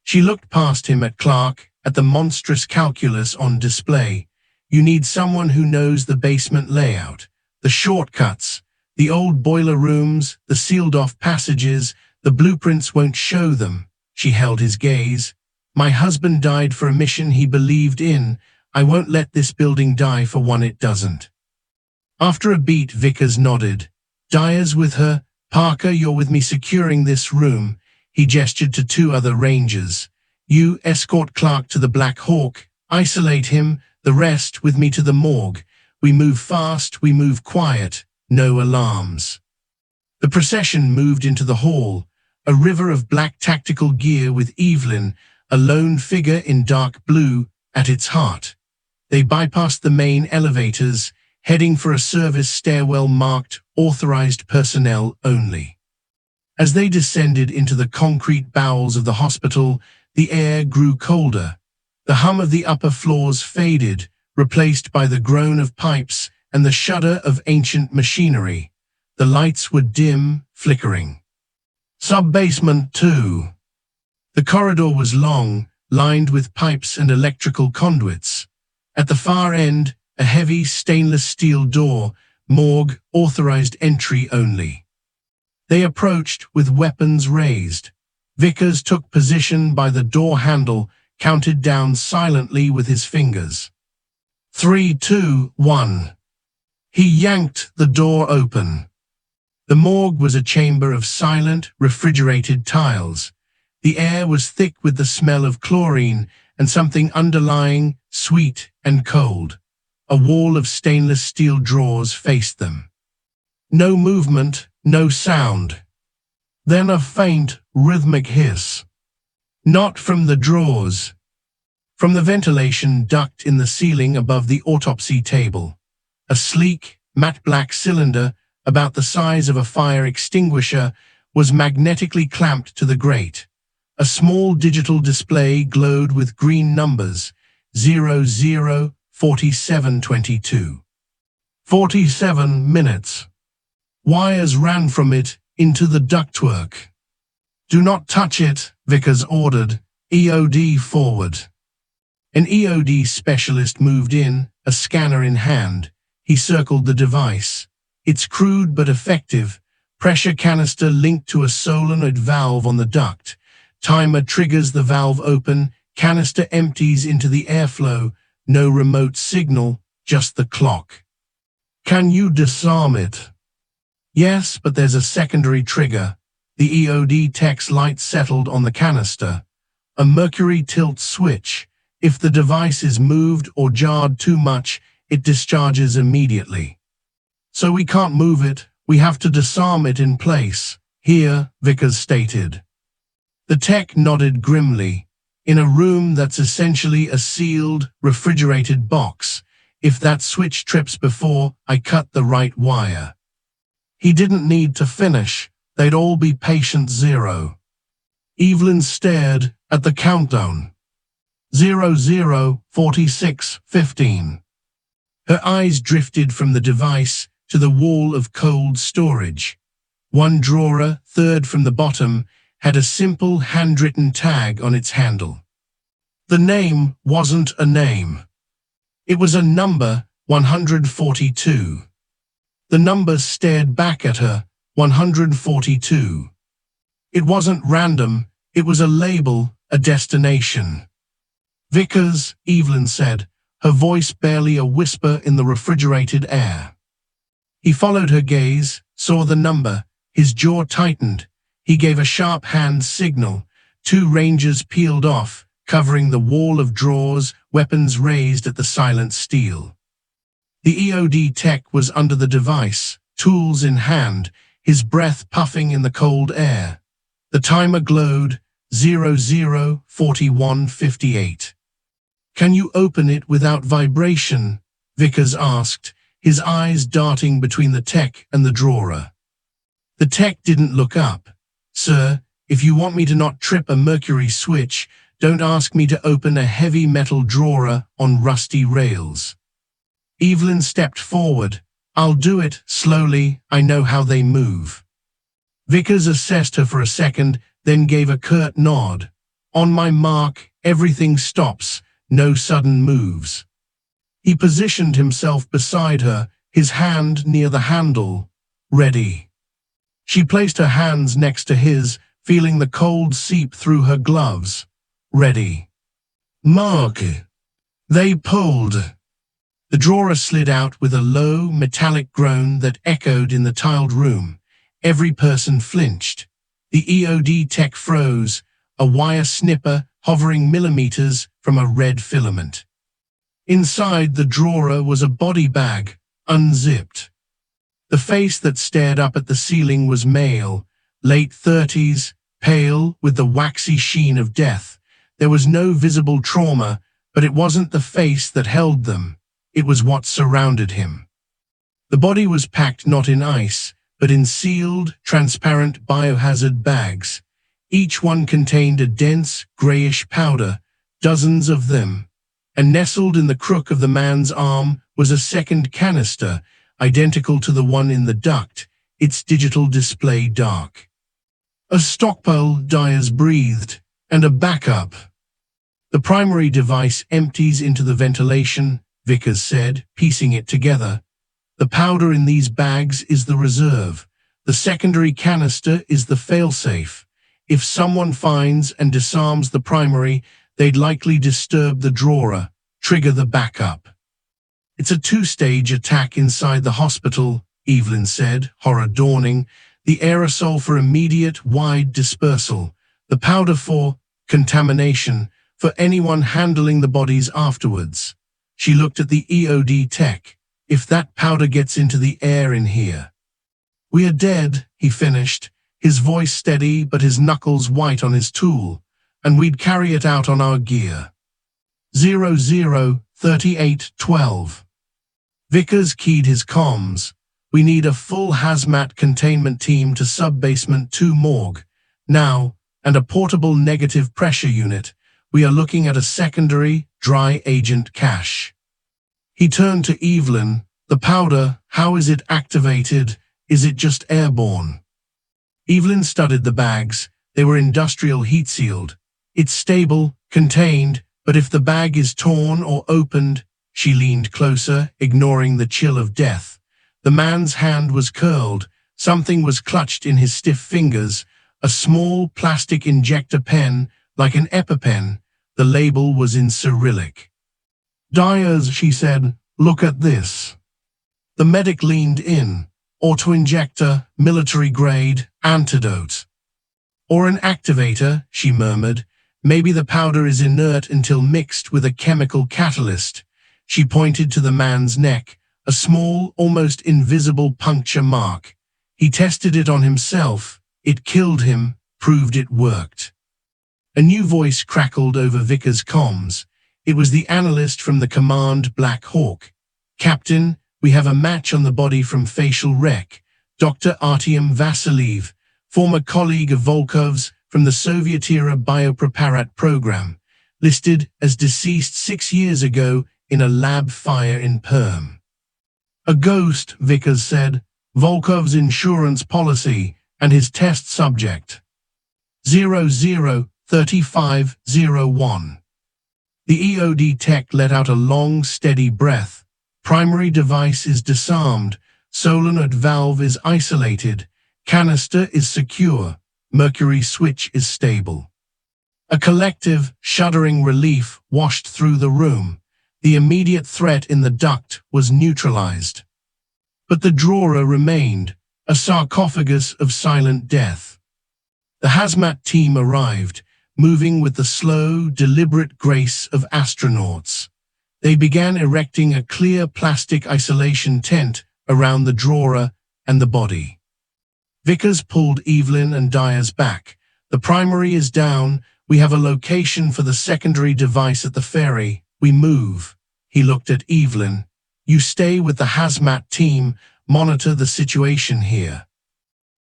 She looked past him at Clark, at the monstrous calculus on display. You need someone who knows the basement layout, the shortcuts, the old boiler rooms, the sealed-off passages. The blueprints won't show them. She held his gaze. My husband died for a mission he believed in. I won't let this building die for one it doesn't. After a beat, Vickers nodded. Diaz with her. Parker, you're with me securing this room. He gestured to 2 other rangers. You escort Clark to the Black Hawk. Isolate him. The rest with me to the morgue. We move fast, we move quiet. No alarms. The procession moved into the hall, a river of black tactical gear with Evelyn, a lone figure in dark blue, at its heart. They bypassed the main elevators, heading for a service stairwell marked Authorized Personnel Only. As they descended into the concrete bowels of the hospital, the air grew colder. The hum of the upper floors faded, replaced by the groan of pipes and the shudder of ancient machinery. The lights were dim, flickering. Sub-basement 2. The corridor was long, lined with pipes and electrical conduits. At the far end, a heavy stainless steel door, morgue, authorized entry only. They approached with weapons raised. Vickers took position by the door handle, counted down silently with his fingers. 3, 2, 1. He yanked the door open. The morgue was a chamber of silent, refrigerated tiles. The air was thick with the smell of chlorine and something underlying, sweet and cold. A wall of stainless steel drawers faced them. No movement, no sound. Then a faint, rhythmic hiss. Not from the drawers. From the ventilation duct in the ceiling above the autopsy table. A sleek, matte black cylinder, about the size of a fire extinguisher, was magnetically clamped to the grate. A small digital display glowed with green numbers, 004722. 47 minutes. Wires ran from it into the ductwork. Do not touch it, Vickers ordered. EOD forward. An EOD specialist moved in, a scanner in hand. He circled the device. It's crude but effective. Pressure canister linked to a solenoid valve on the duct. Timer triggers the valve open. Canister empties into the airflow. No remote signal, just the clock. Can you disarm it? Yes, but there's a secondary trigger. The EOD tech's light settled on the canister. A mercury tilt switch. If the device is moved or jarred too much, it discharges immediately. So we can't move it, we have to disarm it in place, here, Vickers stated. The tech nodded grimly. In a room that's essentially a sealed, refrigerated box, if that switch trips before I cut the right wire. He didn't need to finish, they'd all be patient zero. Evelyn stared at the countdown. 004615. Her eyes drifted from the device to the wall of cold storage. One drawer, third from the bottom, had a simple handwritten tag on its handle. The name wasn't a name. It was a number, 142. The number stared back at her, 142. It wasn't random, it was a label, a destination. Vickers, Evelyn said, her voice barely a whisper in the refrigerated air. He followed her gaze, saw the number, his jaw tightened. He gave a sharp hand signal. 2 rangers peeled off, covering the wall of drawers, weapons raised at the silent steel. The EOD tech was under the device, tools in hand, his breath puffing in the cold air. The timer glowed, 004158. Can you open it without vibration? Vickers asked, his eyes darting between the tech and the drawer. The tech didn't look up. Sir, if you want me to not trip a mercury switch, don't ask me to open a heavy metal drawer on rusty rails. Evelyn stepped forward. I'll do it, slowly, I know how they move. Vickers assessed her for a second, then gave a curt nod. On my mark, everything stops, no sudden moves. He positioned himself beside her, his hand near the handle. Ready. She placed her hands next to his, feeling the cold seep through her gloves. Ready. Mark. They pulled. The drawer slid out with a low, metallic groan that echoed in the tiled room. Every person flinched. The EOD tech froze, a wire snipper hovering millimeters from a red filament. Inside the drawer was a body bag, unzipped. The face that stared up at the ceiling was male, late 30s, pale with the waxy sheen of death. There was no visible trauma, but it wasn't the face that held them. It was what surrounded him. The body was packed not in ice, but in sealed, transparent biohazard bags. Each one contained a dense, grayish powder, dozens of them. And nestled in the crook of the man's arm was a second canister, identical to the one in the duct, its digital display dark. A stockpile, Dyers breathed, and a backup. The primary device empties into the ventilation, Vickers said, piecing it together. The powder in these bags is the reserve. The secondary canister is the failsafe. If someone finds and disarms the primary, they'd likely disturb the drawer, trigger the backup. It's a two-stage attack inside the hospital, Evelyn said, horror dawning. The aerosol for immediate, wide dispersal. The powder for contamination, for anyone handling the bodies afterwards. She looked at the EOD tech. If that powder gets into the air in here. We are dead, he finished, his voice steady but his knuckles white on his tool, and we'd carry it out on our gear. 003812. Vickers keyed his comms. We need a full hazmat containment team to sub-basement 2 morgue, now, and a portable negative pressure unit. We are looking at a secondary, dry agent cache. He turned to Evelyn. The powder, how is it activated? Is it just airborne? Evelyn studied the bags. They were industrial heat-sealed. It's stable, contained, but if the bag is torn or opened, she leaned closer, ignoring the chill of death. The man's hand was curled. Something was clutched in his stiff fingers, a small plastic injector pen, like an EpiPen. The label was in Cyrillic. Dyers, she said, look at this. The medic leaned in. Autoinjector, military-grade, antidote. Or an activator, she murmured. Maybe the powder is inert until mixed with a chemical catalyst. She pointed to the man's neck, a small, almost invisible puncture mark. He tested it on himself. It killed him, proved it worked. A new voice crackled over Vickers' comms. It was the analyst from the Command Black Hawk. Captain, we have a match on the body from facial rec. Dr. Artyom Vasiliev, former colleague of Volkov's from the Soviet-era biopreparat program, listed as deceased 6 years ago in a lab fire in Perm. A ghost, Vickers said, Volkov's insurance policy and his test subject. 003501. The EOD tech let out a long, steady breath. Primary device is disarmed. Solenoid valve is isolated. Canister is secure. Mercury switch is stable. A collective, shuddering relief washed through the room. The immediate threat in the duct was neutralized. But the drawer remained, a sarcophagus of silent death. The hazmat team arrived, moving with the slow, deliberate grace of astronauts. They began erecting a clear plastic isolation tent around the drawer and the body. Vickers pulled Evelyn and Dyers back. The primary is down. We have a location for the secondary device at the ferry. We move. He looked at Evelyn. You stay with the hazmat team, monitor the situation here.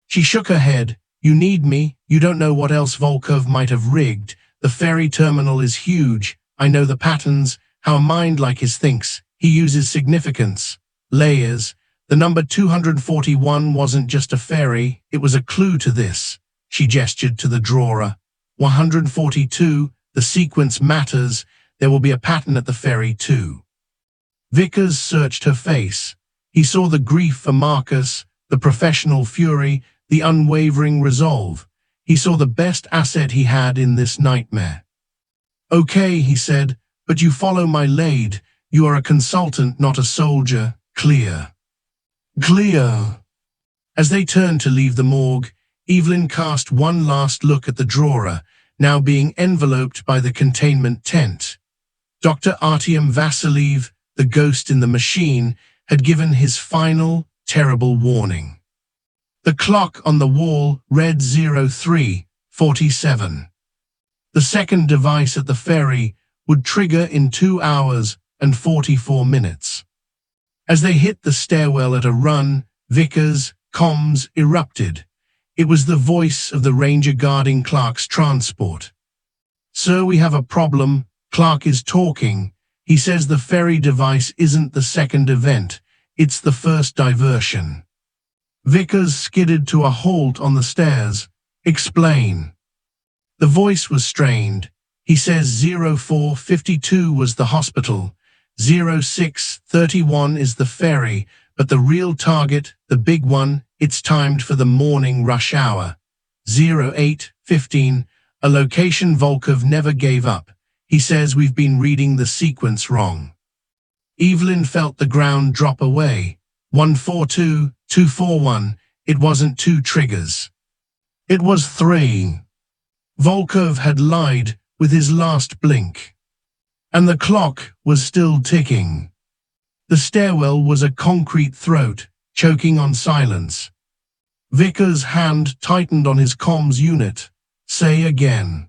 She shook her head. You need me. You don't know what else Volkov might have rigged. The ferry terminal is huge. I know the patterns, how a mind like his thinks. He uses significance, layers. The number 241 wasn't just a ferry, it was a clue to this. She gestured to the drawer. 142, the sequence matters. There will be a pattern at the ferry too. Vickers searched her face. He saw the grief for Marcus, the professional fury, the unwavering resolve. He saw the best asset he had in this nightmare. Okay, he said, but you follow my lead. You are a consultant, not a soldier. Clear. Clear. As they turned to leave the morgue, Evelyn cast one last look at the drawer, now being enveloped by the containment tent. Dr. Artyom Vasiliev, the ghost in the machine, had given his final, terrible warning. The clock on the wall read 03:47. The second device at the ferry would trigger in 2 hours and 44 minutes. As they hit the stairwell at a run, Vickers' comms erupted. It was the voice of the ranger guarding Clark's transport. Sir, we have a problem. Clark is talking. He says the ferry device isn't the second event. It's the first diversion. Vickers skidded to a halt on the stairs. Explain. The voice was strained. He says 0452 was the hospital. 0631 is the ferry, but the real target, the big one, It's timed for the morning rush hour. 08:15, a location Volkov never gave up. He says we've been reading the sequence wrong. Evelyn felt the ground drop away. 142, 241, it wasn't 2 triggers. It was 3. Volkov had lied with his last blink. And the clock was still ticking. The stairwell was a concrete throat, choking on silence. Vickers' hand tightened on his comms unit. Say again.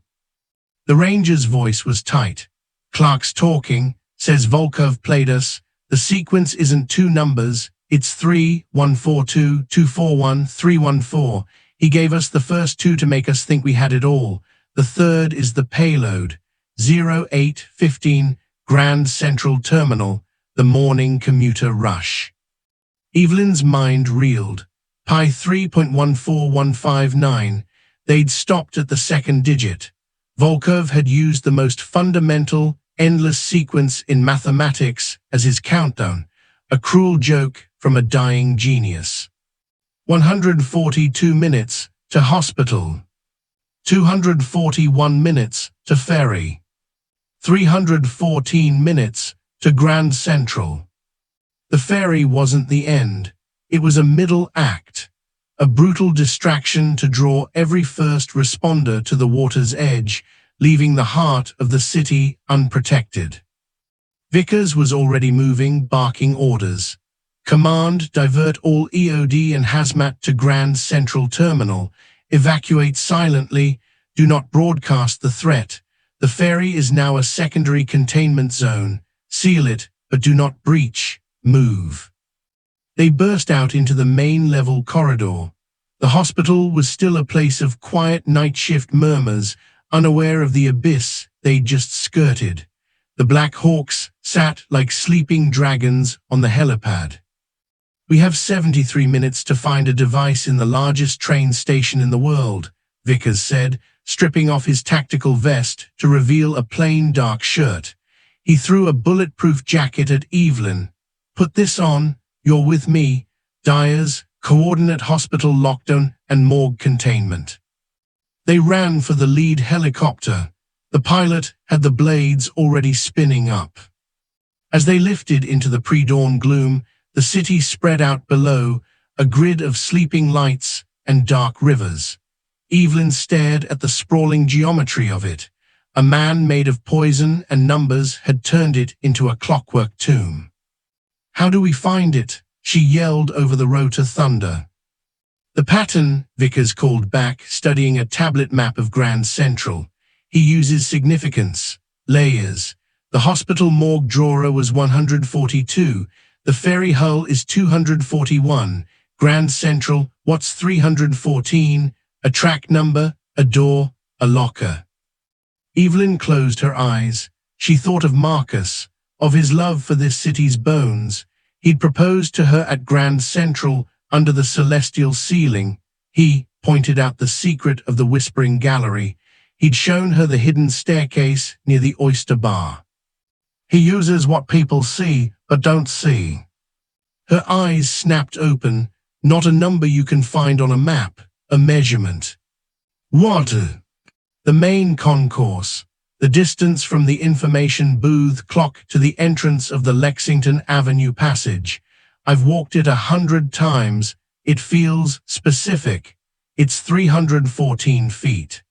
The ranger's voice was tight. Clark's talking, says Volkov played us. The sequence isn't 2 numbers, it's 3, 142, 241, 314. He gave us the first 2 to make us think we had it all. The third is the payload. 08:15, Grand Central Terminal, the morning commuter rush. Evelyn's mind reeled. Pi 3.14159. They'd stopped at the second digit. Volkov had used the most fundamental, endless sequence in mathematics as his countdown, a cruel joke from a dying genius. 142 minutes to hospital. 241 minutes to ferry. 314 minutes to Grand Central. The ferry wasn't the end. It was a middle act, a brutal distraction to draw every first responder to the water's edge, leaving the heart of the city unprotected. Vickers was already moving, barking orders. Command, divert all EOD and hazmat to Grand Central Terminal. Evacuate silently. Do not broadcast the threat. The ferry is now a secondary containment zone. Seal it, but do not breach. Move. They burst out into the main level corridor. The hospital was still a place of quiet night shift murmurs, unaware of the abyss they'd just skirted. The Black Hawks sat like sleeping dragons on the helipad. We have 73 minutes to find a device in the largest train station in the world, Vickers said, stripping off his tactical vest to reveal a plain dark shirt. He threw a bulletproof jacket at Evelyn. Put this on, you're with me. Dyers, coordinate hospital lockdown and morgue containment. They ran for the lead helicopter. The pilot had the blades already spinning up. As they lifted into the pre-dawn gloom, the city spread out below, a grid of sleeping lights and dark rivers. Evelyn stared at the sprawling geometry of it. A man made of poison and numbers had turned it into a clockwork tomb. How do we find it? She yelled over the rotor thunder. The pattern, Vickers called back, studying a tablet map of Grand Central. He uses significance, layers. The hospital morgue drawer was 142. The ferry hull is 241. Grand Central, what's 314? A track number, a door, a locker. Evelyn closed her eyes. She thought of Marcus, of his love for this city's bones. He'd proposed to her at Grand Central under the celestial ceiling. He pointed out the secret of the Whispering Gallery. He'd shown her the hidden staircase near the oyster bar. He uses what people see but don't see. Her eyes snapped open. Not a number you can find on a map, a measurement. What? The main concourse, the distance from the information booth clock to the entrance of the Lexington Avenue passage. I've walked it 100 times. It feels specific. It's 314 feet.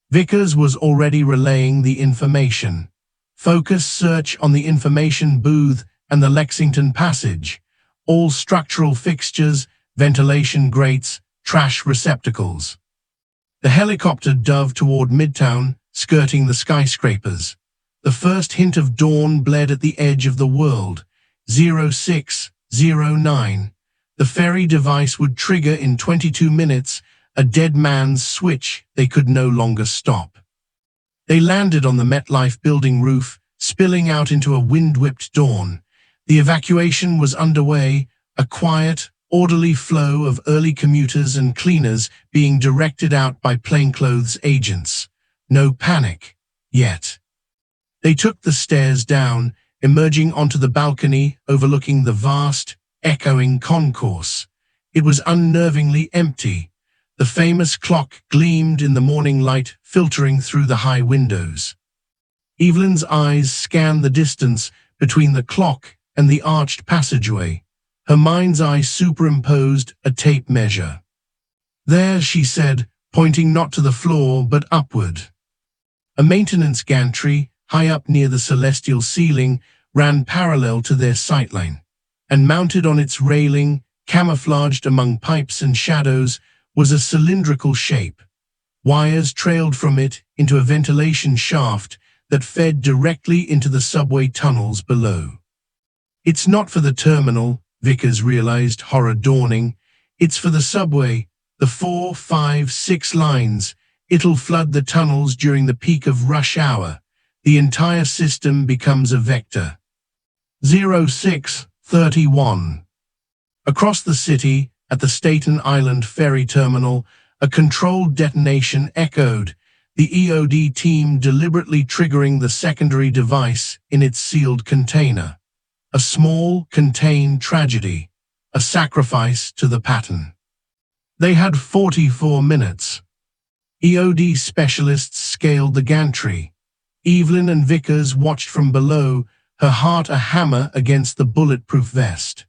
Vickers was already relaying the information. Focus search on the information booth and the Lexington passage. All structural fixtures, ventilation grates, trash receptacles. The helicopter dove toward Midtown, skirting the skyscrapers. The first hint of dawn bled at the edge of the world. 0609. The ferry device would trigger in 22 minutes, a dead man's switch they could no longer stop. They landed on the MetLife building roof, spilling out into a wind-whipped dawn. The evacuation was underway, a quiet, orderly flow of early commuters and cleaners being directed out by plainclothes agents. No panic, yet. They took the stairs down, emerging onto the balcony overlooking the vast, echoing concourse. It was unnervingly empty. The famous clock gleamed in the morning light filtering through the high windows. Evelyn's eyes scanned the distance between the clock and the arched passageway. Her mind's eye superimposed a tape measure. "There," she said, pointing not to the floor but upward. A maintenance gantry, high up near the celestial ceiling, ran parallel to their sightline, and mounted on its railing, camouflaged among pipes and shadows, was a cylindrical shape. Wires trailed from it into a ventilation shaft that fed directly into the subway tunnels below. "It's not for the terminal," Vickers realized, horror dawning. "It's for the subway, the 4, 5, 6 lines. It'll flood the tunnels during the peak of rush hour. The entire system becomes a vector." 0631. Across the city, at the Staten Island ferry terminal, a controlled detonation echoed, the EOD team deliberately triggering the secondary device in its sealed container. A small, contained tragedy, a sacrifice to the pattern. They had 44 minutes. EOD specialists scaled the gantry. Evelyn and Vickers watched from below, her heart a hammer against the bulletproof vest.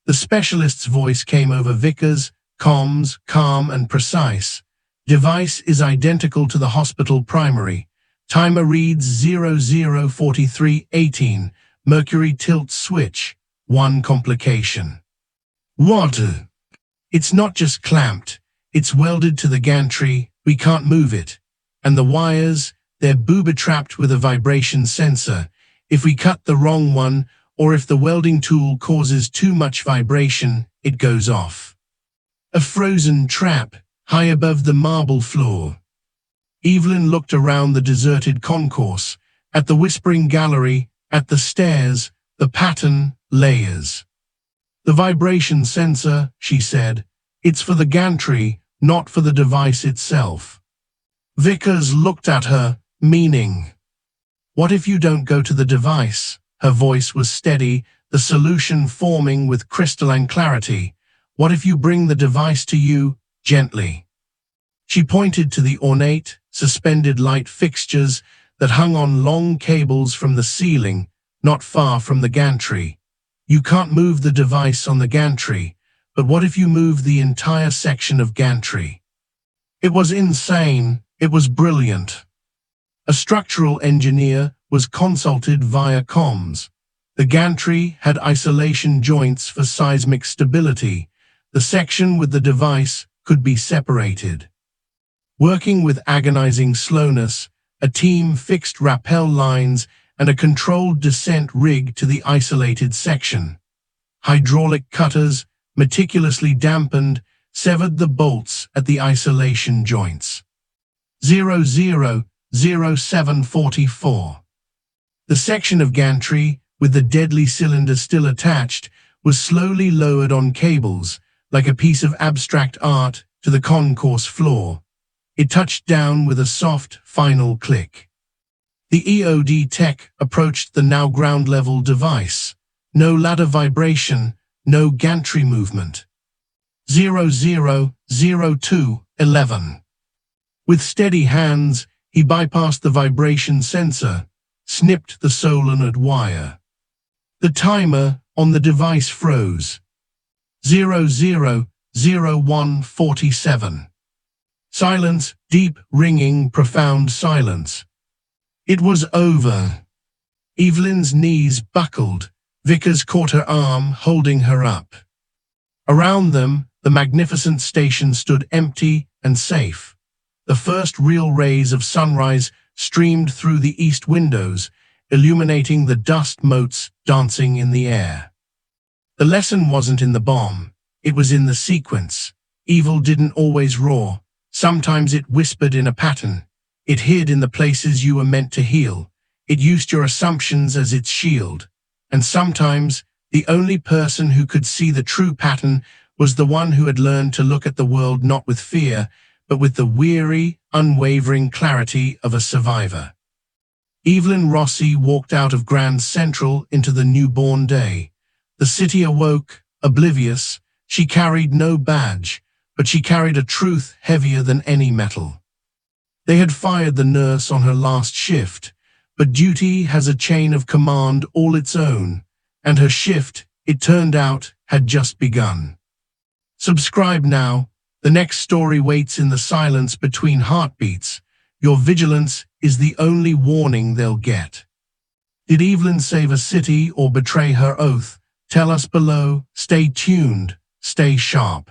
The specialist's voice came over Vickers, comms, calm and precise. "Device is identical to the hospital primary. Timer reads 004318. Mercury tilt switch. One complication." "What?" "It's not just clamped. It's welded to the gantry. We can't move it. And the wires, they're booby-trapped with a vibration sensor. If we cut the wrong one, or if the welding tool causes too much vibration, it goes off." A frozen trap, high above the marble floor. Evelyn looked around the deserted concourse, at the whispering gallery, at the stairs, the pattern, layers. "The vibration sensor," she said. "It's for the gantry, not for the device itself." Vickers looked at her, meaning. "What if you don't go to the device?" Her voice was steady, the solution forming with crystalline clarity. "What if you bring the device to you, gently?" She pointed to the ornate, suspended light fixtures that hung on long cables from the ceiling, not far from the gantry. "You can't move the device on the gantry, but what if you move the entire section of gantry?" It was insane. It was brilliant. A structural engineer was consulted via comms. The gantry had isolation joints for seismic stability. The section with the device could be separated. Working with agonizing slowness, a team fixed rappel lines and a controlled descent rig to the isolated section. Hydraulic cutters, meticulously dampened, severed the bolts at the isolation joints. 000744. The section of gantry, with the deadly cylinder still attached, was slowly lowered on cables, like a piece of abstract art, to the concourse floor. It touched down with a soft, final click. The EOD tech approached the now ground-level device. No ladder vibration, no gantry movement. 000211. With steady hands, he bypassed the vibration sensor, snipped the solenoid wire. The timer on the device froze. 000147. Silence, deep, ringing, profound silence. It was over. Evelyn's knees buckled. Vickers caught her arm, holding her up. Around them, the magnificent station stood empty and safe. The first real rays of sunrise streamed through the east windows, illuminating the dust motes dancing in the air. The lesson wasn't in the bomb. It was in the sequence. Evil didn't always roar. Sometimes it whispered in a pattern. It hid in the places you were meant to heal. It used your assumptions as its shield. And sometimes, the only person who could see the true pattern was the one who had learned to look at the world not with fear, but with the weary, unwavering clarity of a survivor. Evelyn Rossi walked out of Grand Central into the newborn day. The city awoke, oblivious, She carried no badge, but she carried a truth heavier than any metal. They had fired the nurse on her last shift, but duty has a chain of command all its own, and her shift, it turned out, had just begun. Subscribe now. The next story waits in the silence between heartbeats. Your vigilance is the only warning they'll get. Did Evelyn save a city or betray her oath? Tell us below. Stay tuned. Stay sharp.